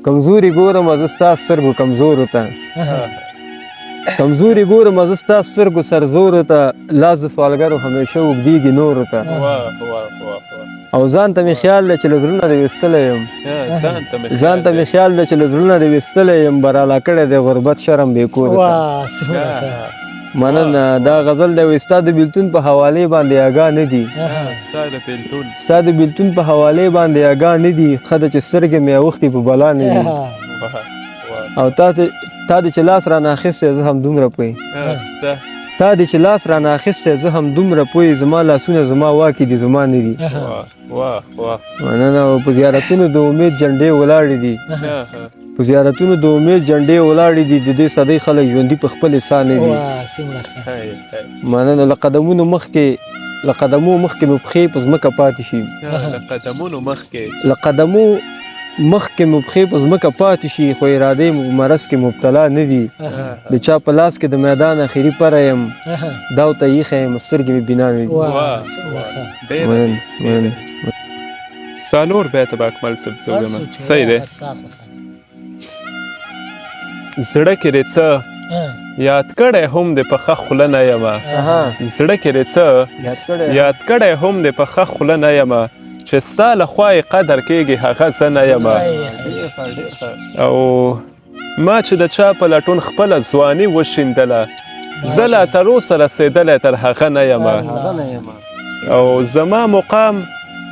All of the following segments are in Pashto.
کمزوري ګورم زه ستا سترګو کمزورو ته کمزوري ګورم زه ستا سترګو سرزورو ته لاس د سوالګرو همیشه اوږدېږي نورو ته او ځان ته مې خیال دی چې له زړونه دې ویستلی یم ځان ته مې خیال دی چې له زړونه دې ویستلی یم براله کړی دی غربت شرم بې کوره ته مننه دا غزل دی وایي ستا د بېلتون په حوالې باندې اګا نه دي ستا د بېلتون په حوالې باندې اګا نه دي ښه ده چې سترګې مې اوښتې په بلا نه دي او تا دې چې لاس رانه اخیستی زه هم دومره پوی تا دې چې لاس رانه اخیستی زه هم دومره پوی زما لاسونه زما واکې دي زما نه دي مننه او په زیارتونو د امید جنډې ولاړې دي په زیارتونو د امید جنډې ولاړې دي د دې صدۍ خلک ژوندي په خپلې ساه نه دي مننه له قدمونو مخکې مې پښې په ځمکه پاتې شي له قدمو مخکې مو پښې په ځمکه پاتې شي خو ارادې مو په مرض کې مبتلا نه دي د چا په لاس کې د میدان اخري پره یم دا ورته ایښی یم سترګې مې بنا نه دي څلور بیته به اکمل صاحب زه ویم صحیح دی زړه کې دې څه یاد کړی هم د په ښه خوله نه یمه زړه کې دې څه یاد کړی هم د په ښه خوله نه یمه چې ستا له خوا یې قدر کېږي هغه زه نه یمه او ما چې د چا په لټون خپله ځواني وشیندله زه لا تر اوسه رسېدلی تر هغه نه یمه او زما مقام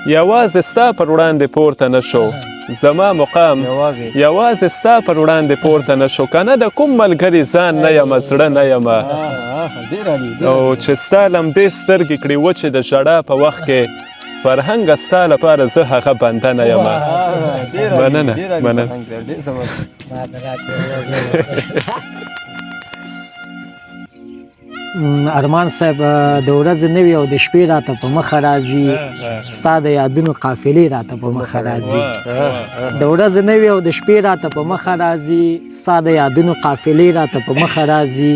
یوازې ستا پر وړاندې پورته نه شو زما مقام یوازې ستا پر وړاندې پورته نه شو که نه د کوم ملګري ځان نه یمه زړه نه یمه او چې ستا لمدې سترګې کړي وچې د ژړا په وخت کې فرهنګه ستا لپاره زه هغه بنده نه یمه مننه ارمان صاحب د ورځې نه وي او د شپې راته په مخه راځي ستا د یادونو قافلې راته په مخه راځي د ورځې نه وي او د شپې راته په مخه راځي ستا د یادونو قافلې راته په مخه راځي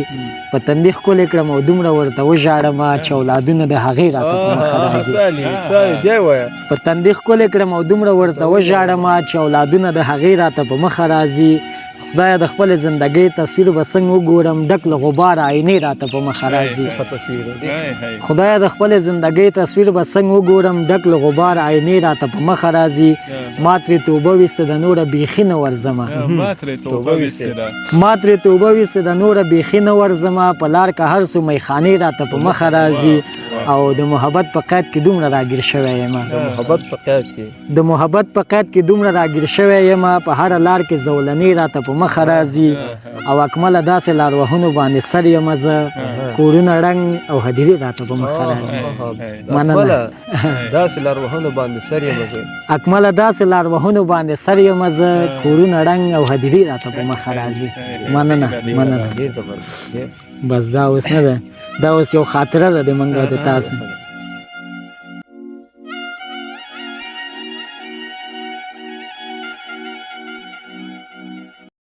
په تندي ښکلې کړم او دومره ورته وژاړمه چې اولادونه د هغې راته په مخه راځي په تندي ښکلې کړم او دومره ورته وژاړمه چې اولادونه د هغې راته په مخه راځي خدایه د خپل زندګۍ تصویر به څنګه وګورم ډک له غبار آینې راته په مخه راځي خدایه د خپل زندګۍ تصویر به څنګه وګورم ډک له غبار آینې راته په مخه راځي ما ترې توبه ویسته د نوره بیخي نه ورځمه ما ترې توبه ویسته د نوره بیخي نه ورځمه په لار که هر څو میخانې راته په مخه راځي او د محبت په قید کې دومره راګیر شوی یم د محبت په قید کې دومره راګیر شوی یم په هره لار کې زولنې راته په مخه راځي او اکمله داسې لارو باندې سر یم زه کورونه ړنګ او هدیرې راته په مخه راځي مننه داسې لارو باندې سر یم زه اکمله داسې لارو باندې سر یم زه کورونه ړنګ او هدیرې راته په مخه راځي مننه بس دا اوس نه ده دا اوس یو خاطره ده د منګه د تاسو